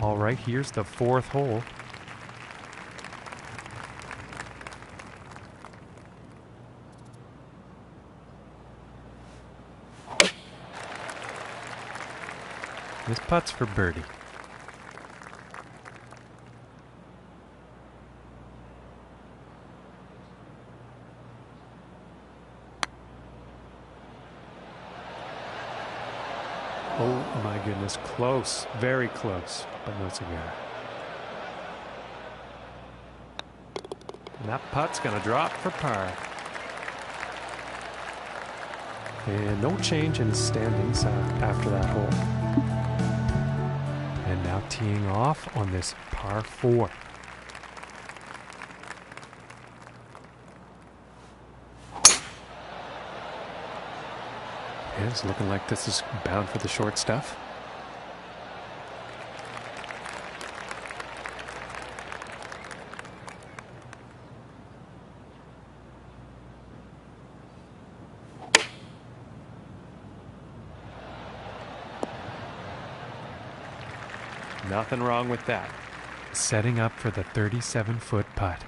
All right, here's the fourth hole. This putt's for birdie. Oh my goodness, close, very close, but no cigar. And that putt's gonna drop for par. And no change in standings after that hole. And now teeing off on this par 4. It's looking like this is bound for the short stuff. Nothing wrong with that. Setting up for the 37-foot putt.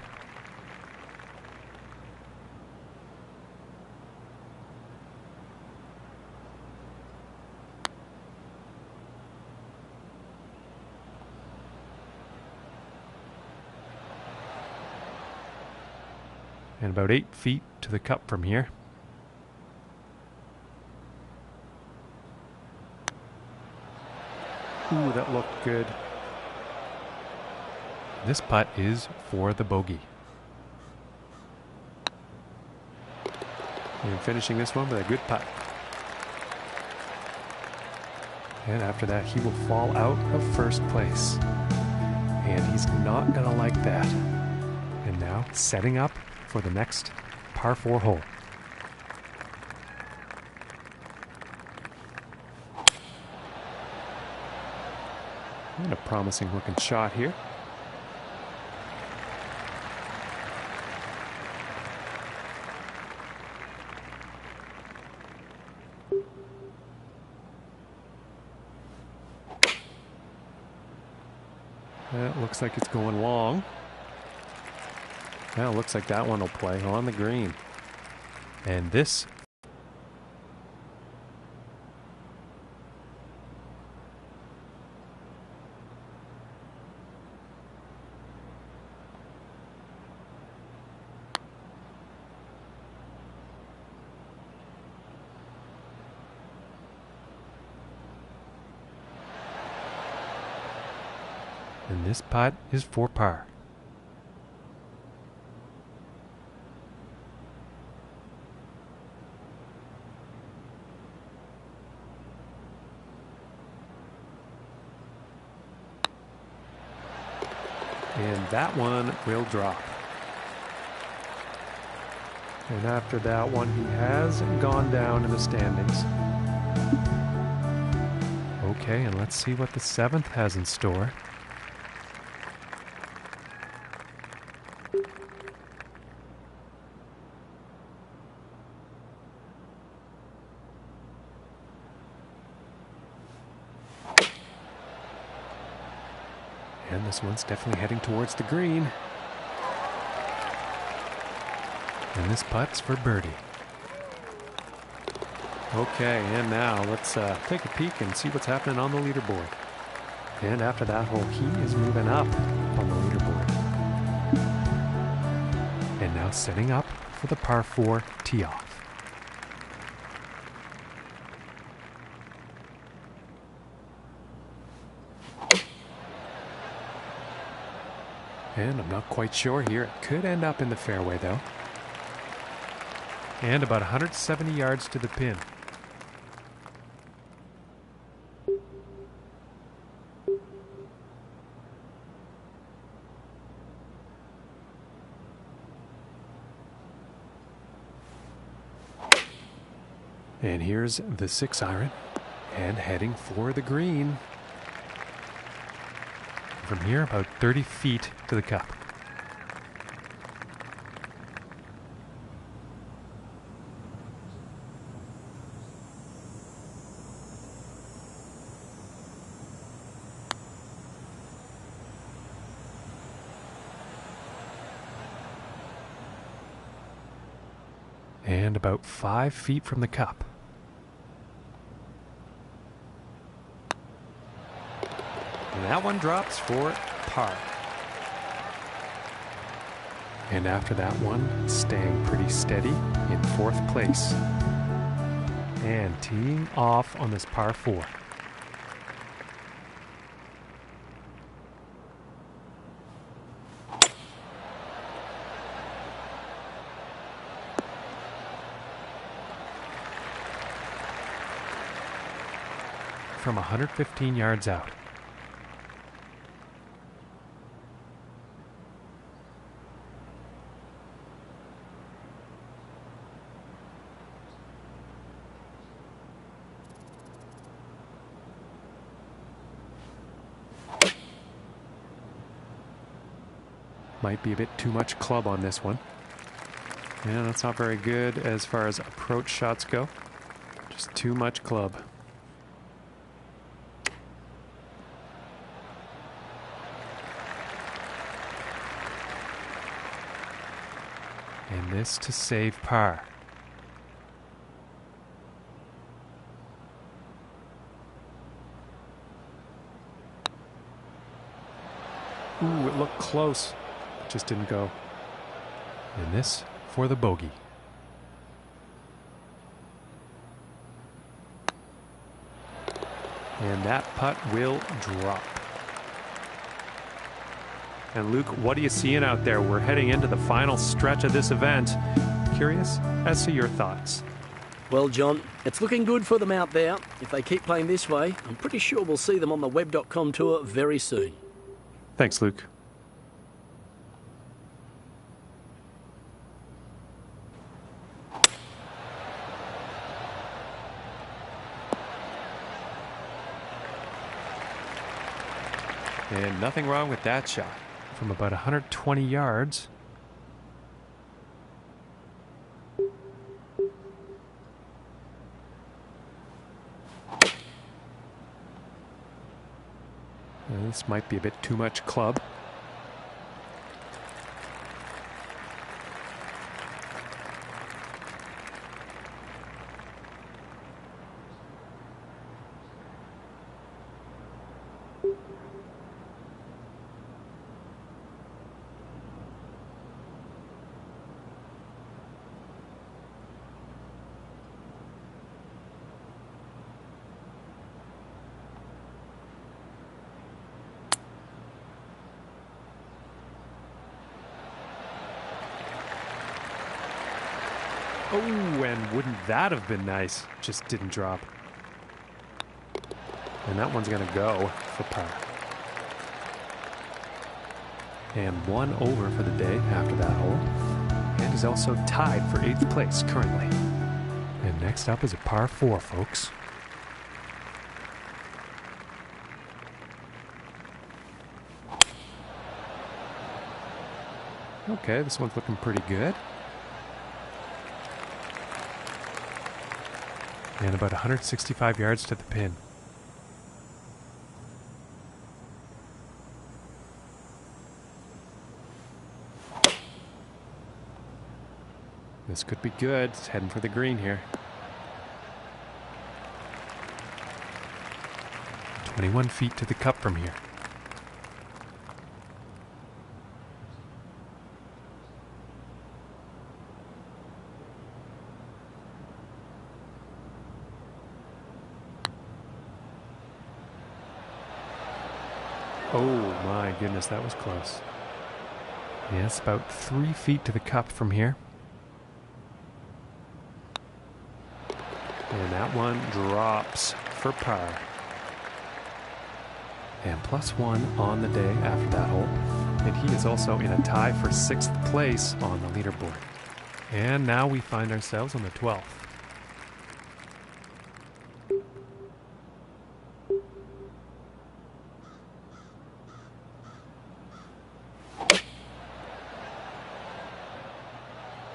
And about 8 feet to the cup from here. Ooh, that looked good. This putt is for the bogey. And finishing this one with a good putt. And after that, he will fall out of first place. And he's not gonna like that. And now setting up for the next par 4 hole. And a promising looking shot here. That looks like it's going long. Well, looks like that one will play on the green. And this putt is for par. And that one will drop. And after that one, he has gone down in the standings. Okay, and let's see what the 7th has in store. And this one's definitely heading towards the green. And this putt's for birdie. Okay, and now let's take a peek and see what's happening on the leaderboard. And after that hole, he is moving up on the leaderboard. And now setting up for the par 4 tee off. And I'm not quite sure here. It could end up in the fairway though. And about 170 yards to the pin. And here's the 6-iron. And heading for the green. From here, about 30 feet to the cup. And about 5 feet from the cup. And that one drops for par. And after that one, staying pretty steady in 4th place. And teeing off on this par 4. From 115 yards out. Might be a bit too much club on this one. Yeah, that's not very good as far as approach shots go. Just too much club. And this to save par. Ooh, it looked close. Just didn't go. And this for the bogey. And that putt will drop. And Luke, what are you seeing out there? We're heading into the final stretch of this event. Curious as to your thoughts. Well, John, it's looking good for them out there. If they keep playing this way, I'm pretty sure we'll see them on the web.com tour very soon. Thanks, Luke. And nothing wrong with that shot. From about 120 yards. And this might be a bit too much club. Oh, and wouldn't that have been nice? Just didn't drop. And that one's going to go for par. And 1 over for the day after that hole. And he's also tied for 8th place currently. And next up is a par 4, folks. Okay, this one's looking pretty good. And about 165 yards to the pin. This could be good. It's heading for the green here. 21 feet to the cup from here. Oh my goodness, that was close. Yes, about 3 feet to the cup from here. And that one drops for par. And +1 on the day after that hole. And he is also in a tie for 6th place on the leaderboard. And now we find ourselves on the 12th.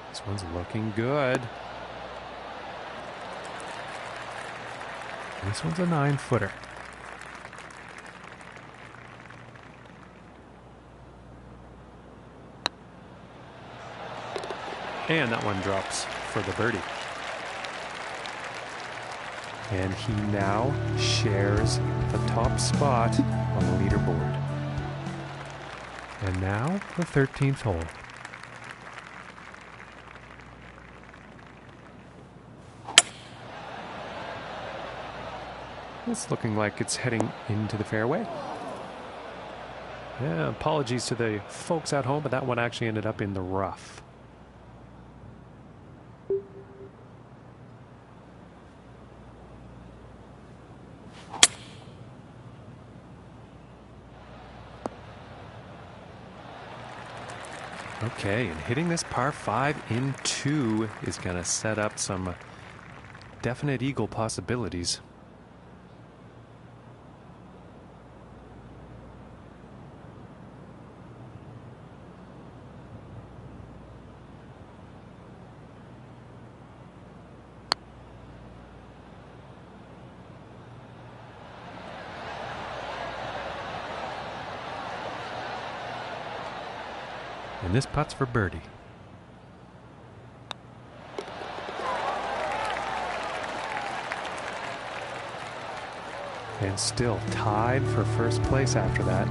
This one's looking good. This one's a 9-footer. And that one drops for the birdie. And he now shares the top spot on the leaderboard. And now the 13th hole. It's looking like it's heading into the fairway. Yeah, apologies to the folks at home, but that one actually ended up in the rough. Okay, and hitting this par 5 in 2 is going to set up some definite eagle possibilities. And this putt's for birdie. And still tied for first place after that.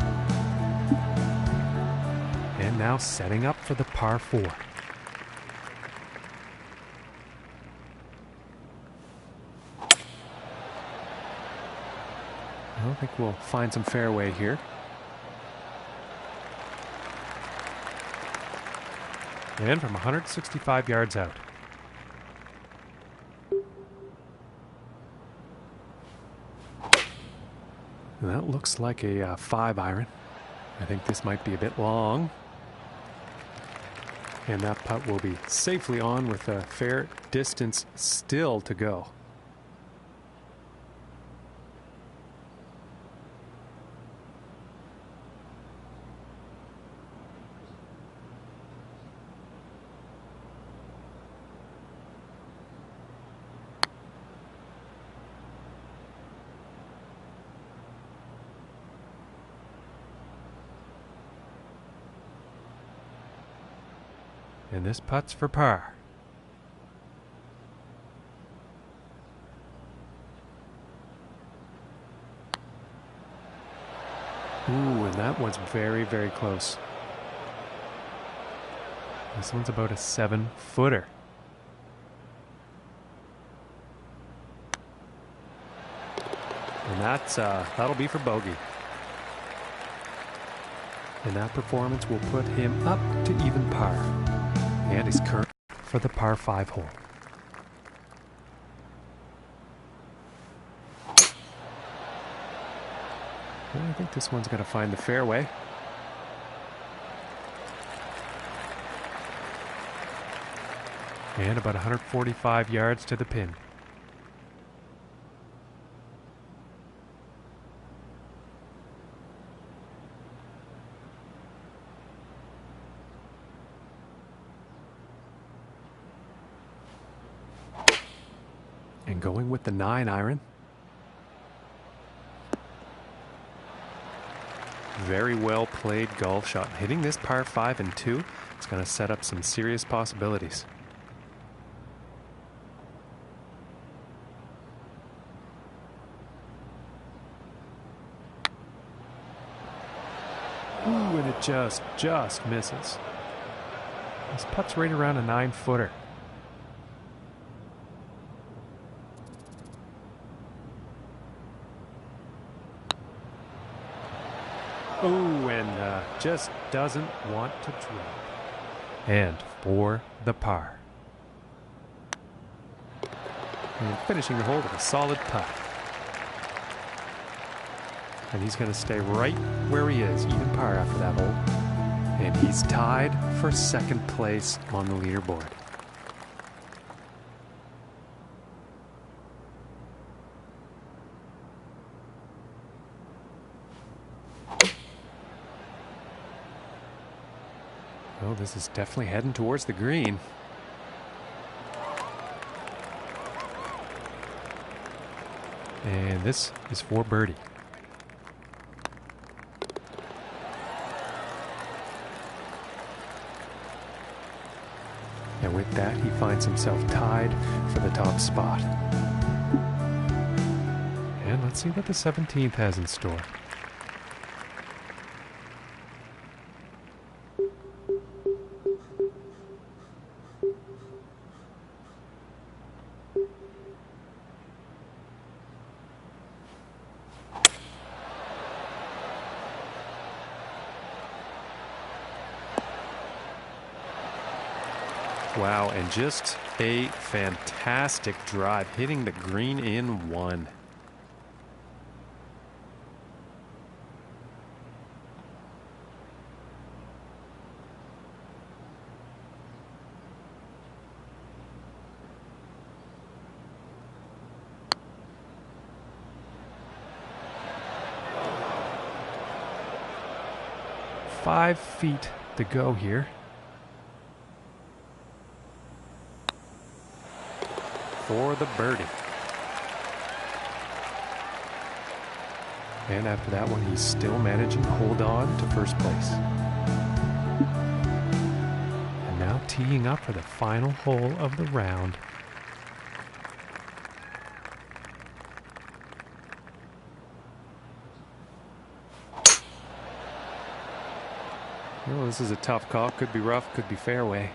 And now setting up for the par 4. I think we'll find some fairway here. And from 165 yards out. And that looks like a 5 iron. I think this might be a bit long. And that putt will be safely on with a fair distance still to go. And this putt's for par. Ooh, and that one's very, very close. This one's about a 7-footer. And that'll be for bogey. And that performance will put him up to even par. And he's current for the par 5 hole. And I think this one's going to find the fairway. And about 145 yards to the pin. And going with the 9 iron. Very well played golf shot. Hitting this par 5 and 2, it's going to set up some serious possibilities. Ooh, and it just misses. This putt's right around a 9-footer. Oh, and just doesn't want to drop. And for the par. And finishing the hole with a solid putt. And he's going to stay right where he is, even par after that hole. And he's tied for second place on the leaderboard. Well, this is definitely heading towards the green. And this is for birdie. And with that, he finds himself tied for the top spot. And let's see what the 17th has in store. Wow, and just a fantastic drive, hitting the green in one. Five feet to go here. For the birdie. And after that one, he's still managing to hold on to first place. And now teeing up for the final hole of the round. Well, this is a tough call. Could be rough, could be fairway.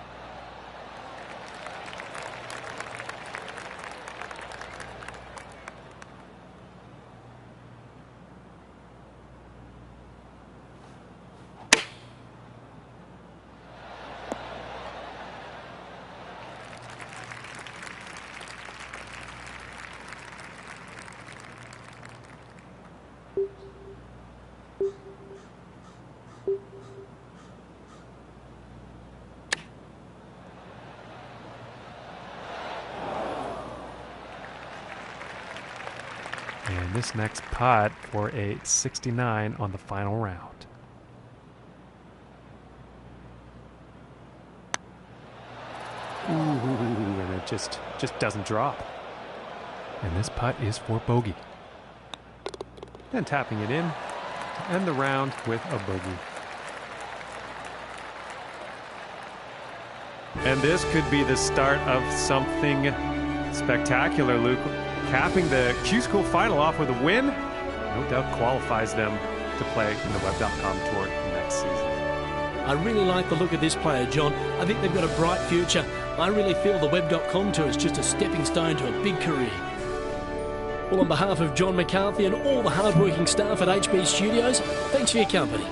And this next putt for a 69 on the final round. Ooh, and it just doesn't drop. And this putt is for bogey. And tapping it in to end the round with a bogey. And this could be the start of something spectacular, Luke. Capping the Q-School final off with a win, no doubt qualifies them to play in the Web.com Tour next season. I really like the look of this player, John. I think they've got a bright future. I really feel the Web.com Tour is just a stepping stone to a big career. Well, on behalf of John McCarthy and all the hard-working staff at HB Studios, thanks for your company.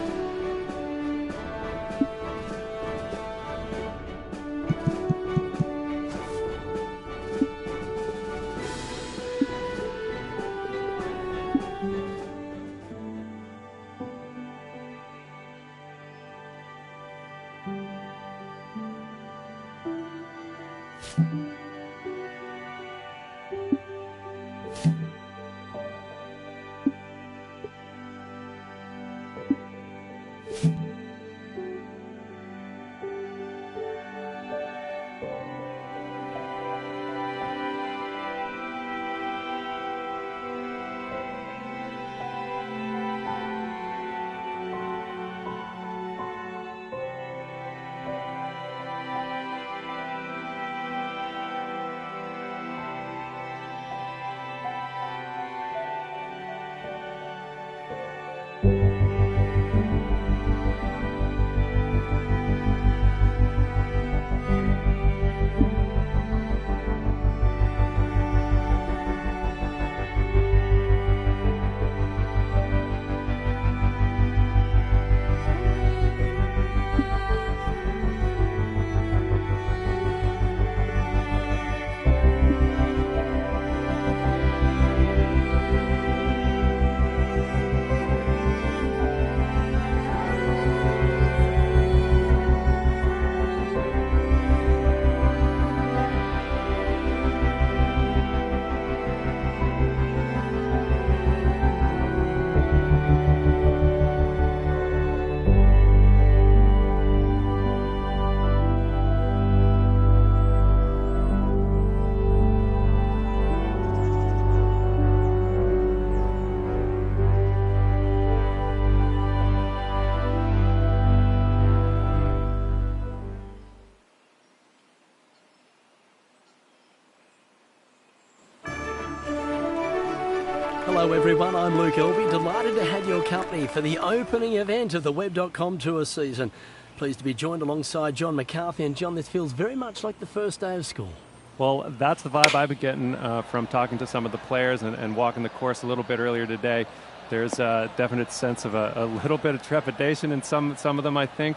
Hello everyone, I'm Luke Elvey, delighted to have your company for the opening event of the Web.com Tour season. Pleased to be joined alongside John McCarthy, and John, this feels very much like the first day of school. Well, that's the vibe I've been getting from talking to some of the players and walking the course a little bit earlier today. There's a definite sense of a little bit of trepidation in some of them, I think.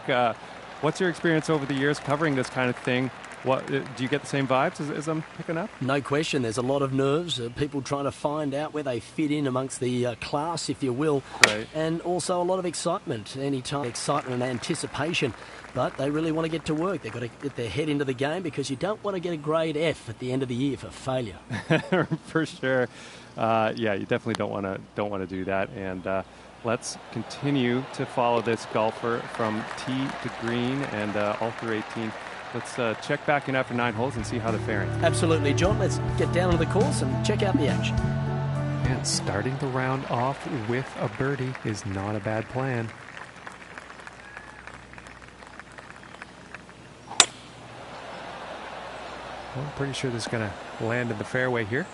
What's your experience over the years covering this kind of thing? What do you get the same vibes as I'm picking up? No question, there's a lot of nerves, people trying to find out where they fit in amongst the class, if you will, right. And also a lot of excitement, excitement and anticipation, but they really want to get to work. They've got to get their head into the game because you don't want to get a grade F at the end of the year for failure. For sure. Yeah, you definitely don't want to do that. And let's continue to follow this golfer from tee to green and all through 18. Let's check back in after 9 holes and see how they're faring. Absolutely, John. Let's get down to the course and check out the action. And starting the round off with a birdie is not a bad plan. Well, I'm pretty sure this is going to land in the fairway here.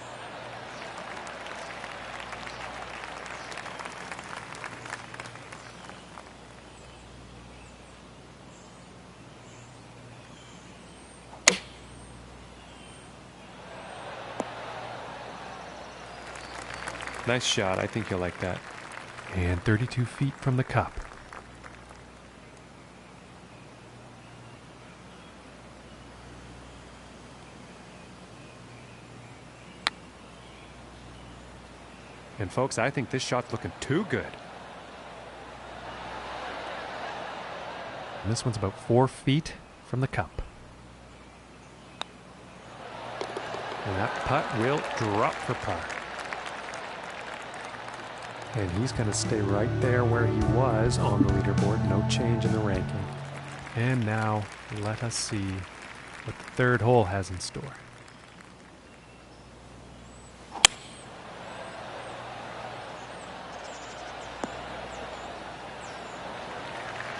Nice shot. I think you'll like that. And 32 feet from the cup. And folks, I think this shot's looking too good. And this one's about 4 feet from the cup. And that putt will drop for par. And he's going to stay right there where he was on the leaderboard. No change in the ranking. And now let us see what the third hole has in store.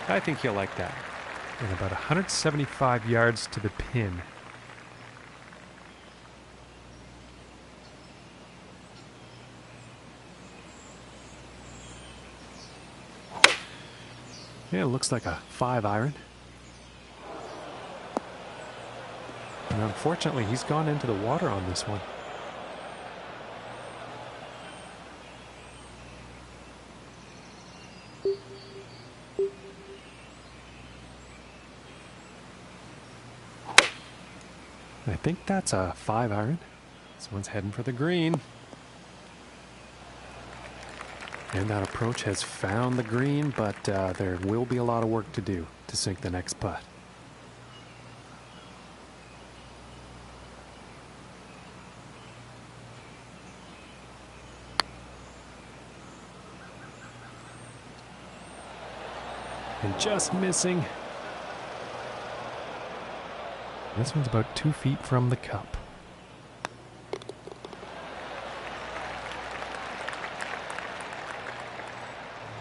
I think he'll like that. And about 175 yards to the pin. Yeah, it looks like a 5-iron. And unfortunately, he's gone into the water on this one. I think that's a 5-iron. This one's heading for the green. And that approach has found the green, but there will be a lot of work to do to sink the next putt. And just missing. This one's about 2 feet from the cup.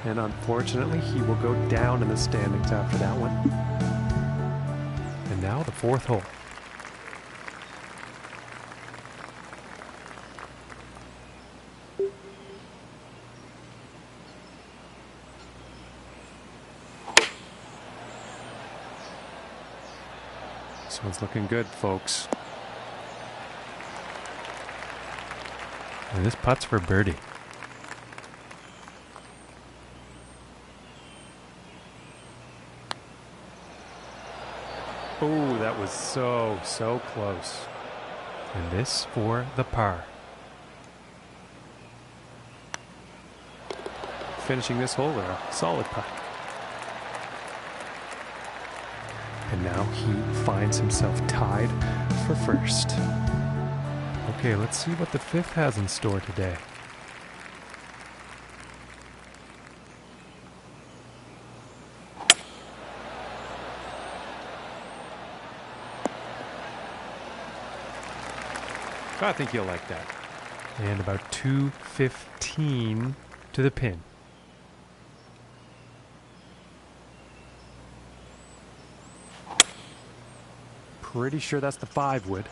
And unfortunately, he will go down in the standings after that one. And now the fourth hole. This one's looking good, folks. And this putt's for birdie. Oh, that was so close. And this for the par. Finishing this hole with a solid putt. And now he finds himself tied for first. Okay, let's see what the fifth has in store today. I think you'll like that. And about 215 to the pin. Pretty sure that's the 5-wood.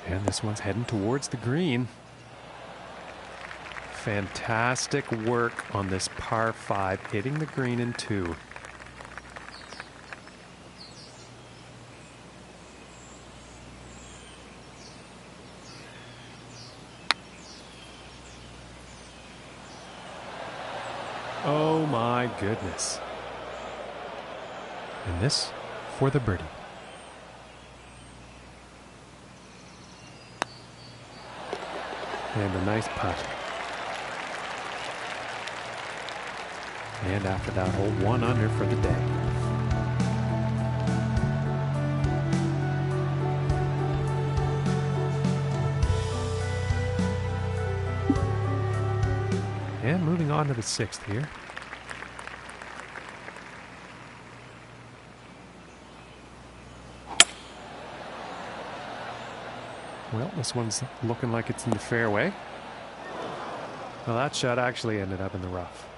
And this one's heading towards the green. Fantastic work on this par 5, hitting the green in 2. Oh my goodness. And this for the birdie. And a nice putt. And after that hole, 1 under for the day. And moving on to the 6th here. Well, this one's looking like it's in the fairway. Well, that shot actually ended up in the rough.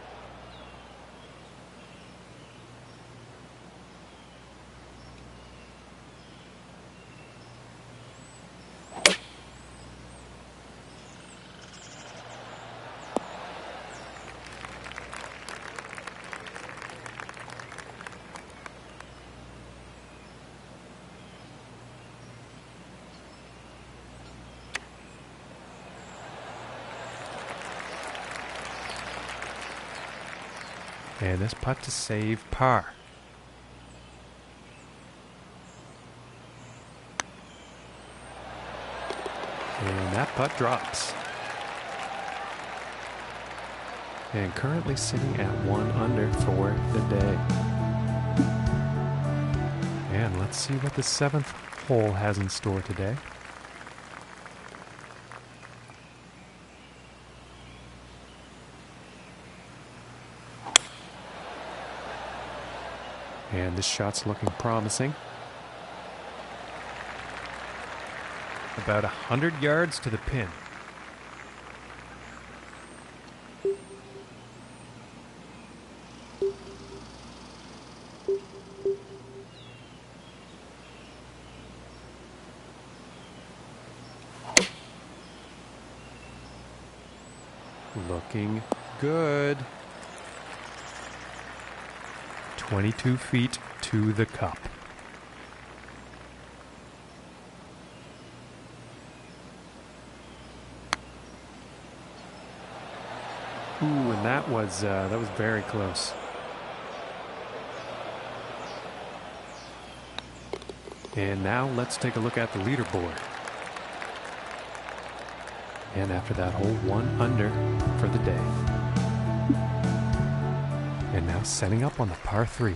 And this putt to save par. And that putt drops. And currently sitting at 1 under for the day. And let's see what the 7th hole has in store today. And this shot's looking promising. About 100 yards to the pin. Looking good. 22 feet to the cup. Ooh, and that was very close. And now let's take a look at the leaderboard. And after that hole, 1 under for the day. And now setting up on the par 3.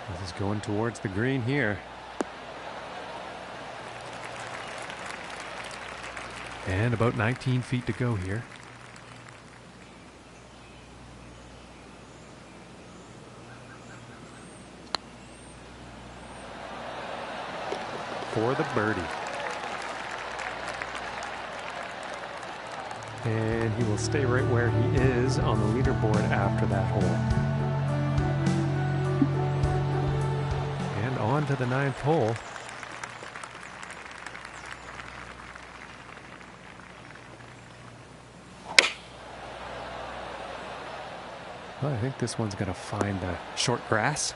This is going towards the green here. And about 19 feet to go here. For the birdie. And he will stay right where he is on the leaderboard after that hole. And on to the 9th hole. Well, I think this one's going to find the short grass.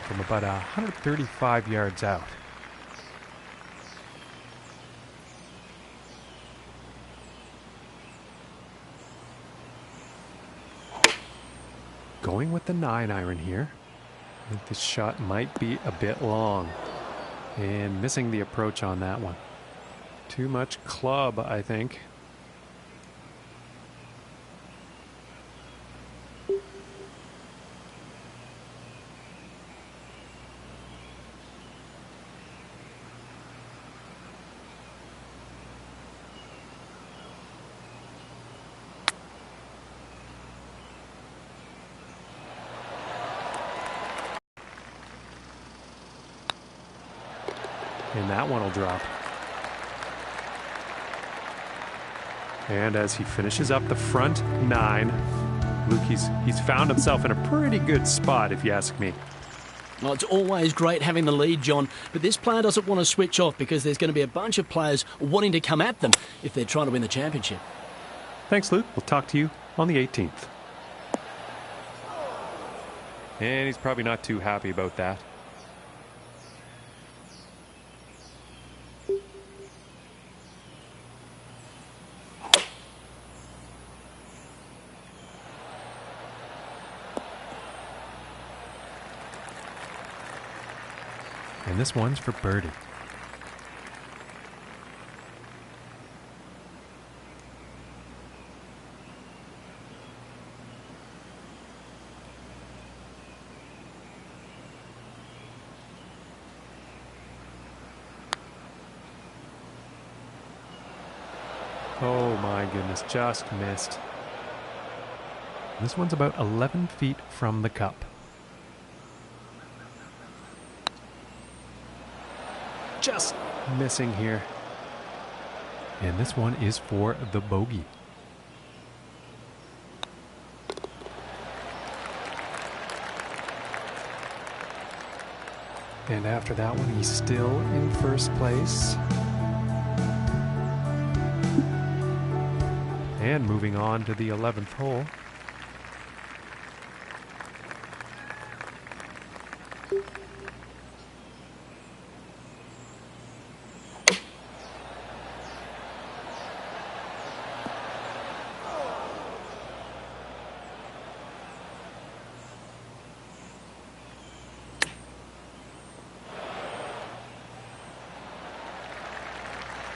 From about 135 yards out. Going with the 9-iron here. I think this shot might be a bit long. And missing the approach on that one. Too much club, I think. And that one will drop. And as he finishes up the front 9, Luke, he's found himself in a pretty good spot, if you ask me. Well, it's always great having the lead, John, but this player doesn't want to switch off because there's going to be a bunch of players wanting to come at them if they're trying to win the championship. Thanks, Luke. We'll talk to you on the 18th. And he's probably not too happy about that. And this one's for birdie. Oh my goodness, just missed. This one's about 11 feet from the cup. Just missing here. And this one is for the bogey. And after that one, he's still in first place. And moving on to the 11th hole.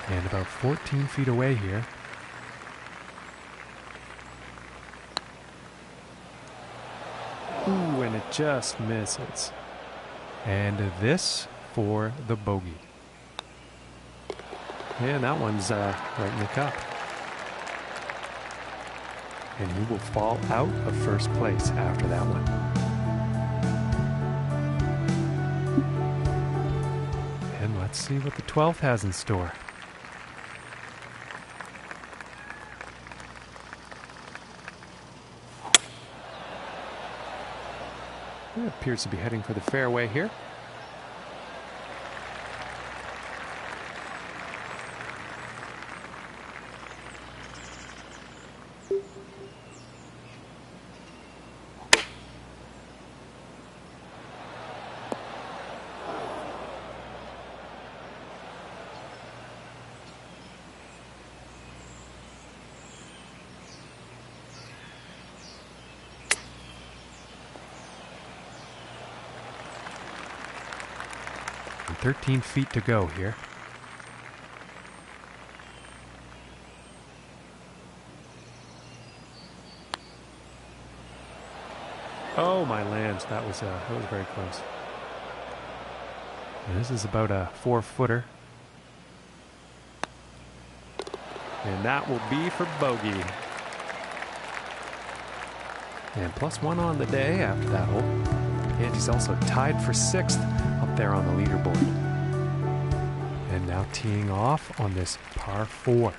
And about 14 feet away here. Ooh, and it just misses. And this for the bogey. And that one's right in the cup. And he will fall out of first place after that one. And let's see what the 12th has in store. It appears to be heading for the fairway here. And 13 feet to go here. Oh my lands, that was very close. And this is about a 4-footer. And that will be for bogey. And +1 on the day after that hole. And he's also tied for 6th up there on the leaderboard. And now teeing off on this par 4.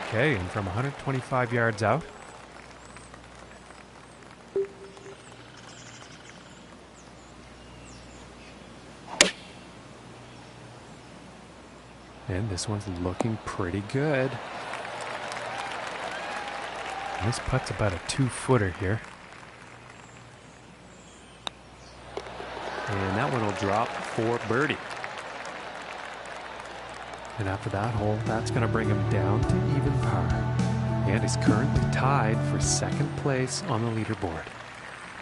Okay, and from 125 yards out. And this one's looking pretty good. And this putt's about a 2-footer here. And that one will drop for birdie. And after that hole, that's going to bring him down to even par. And he's currently tied for 2nd place on the leaderboard.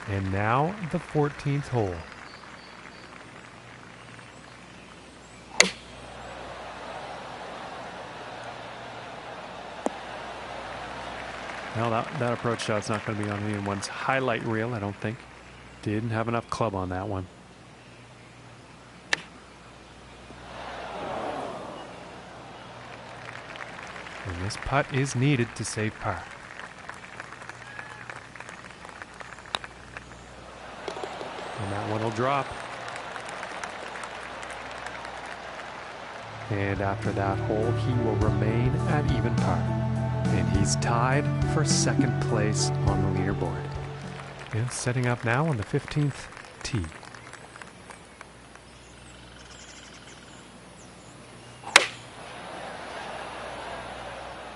And now the 14th hole. Well, that approach shot's not going to be on anyone's highlight reel, I don't think. Didn't have enough club on that one. And this putt is needed to save par. And that one will drop. And after that hole, he will remain at even par. And he's tied for second place on the leaderboard. And setting up now on the 15th tee.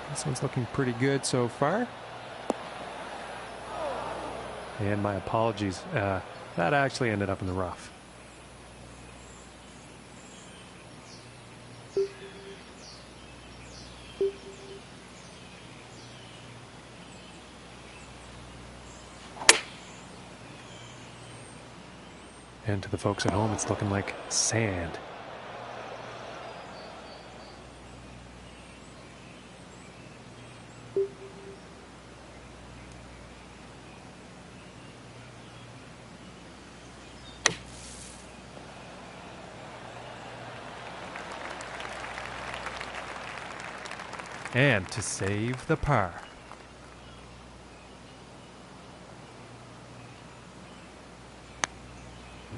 This one's looking pretty good so far. And my apologies, that actually ended up in the rough. And to the folks at home, it's looking like sand. And to save the par.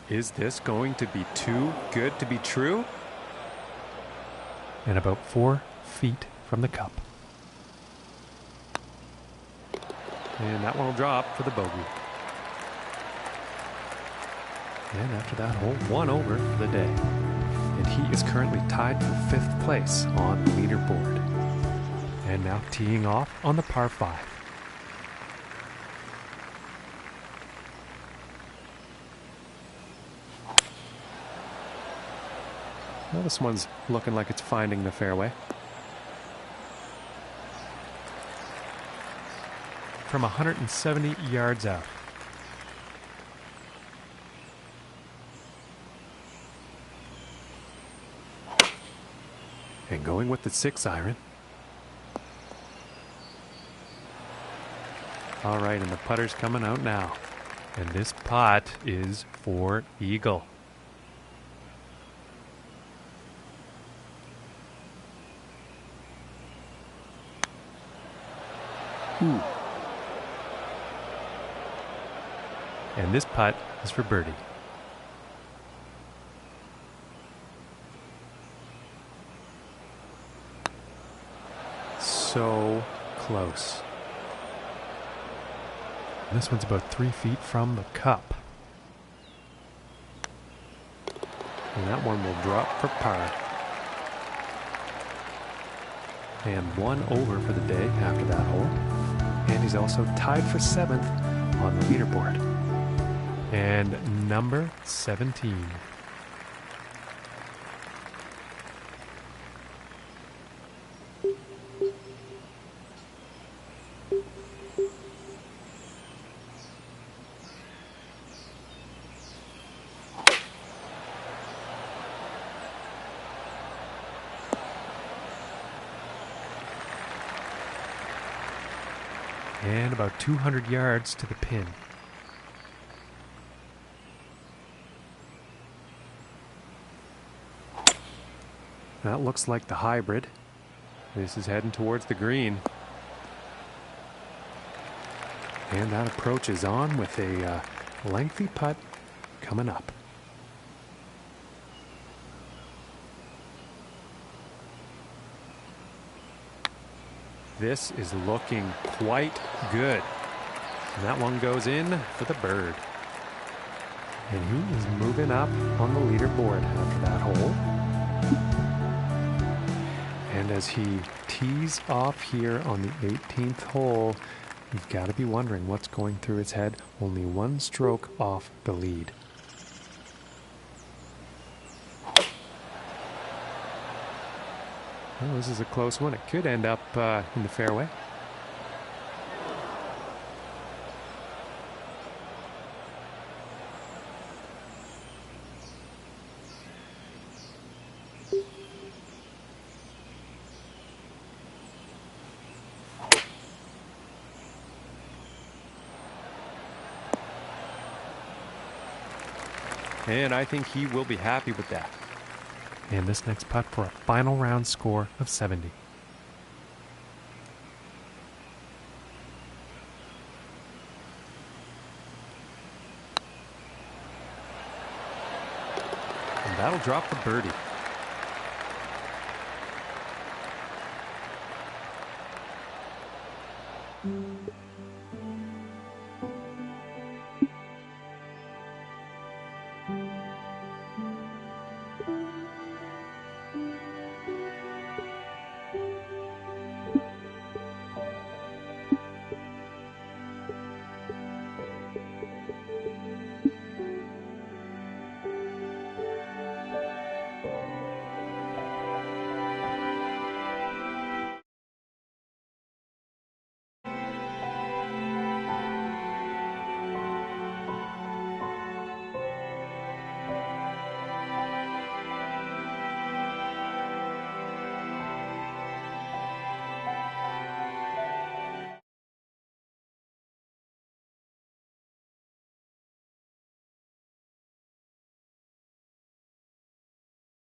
Is this going to be too good to be true? And about 4 feet from the cup. And that one will drop for the bogey. And after that hole, 1 over for the day. And he is currently tied for 5th place on the leaderboard. And now teeing off on the par 5. Well, this one's looking like it's finding the fairway. From 170 yards out. And going with the 6-iron. All right, and the putter's coming out now. And this putt is for eagle. Ooh. And this putt is for birdie. So close. And this one's about 3 feet from the cup. And that one will drop for par. And 1 over for the day after that hole. And he's also tied for 7th on the leaderboard. And number 17. And about 200 yards to the pin. That looks like the hybrid. This is heading towards the green. And that approach is on with a lengthy putt coming up. This is looking quite good. And that one goes in for the bird. And he is moving up on the leaderboard after that hole. And as he tees off here on the 18th hole, you've got to be wondering what's going through his head. Only 1 stroke off the lead. Well, this is a close one. It could end up in the fairway. And I think he will be happy with that. And this next putt for a final round score of 70. That'll drop the birdie.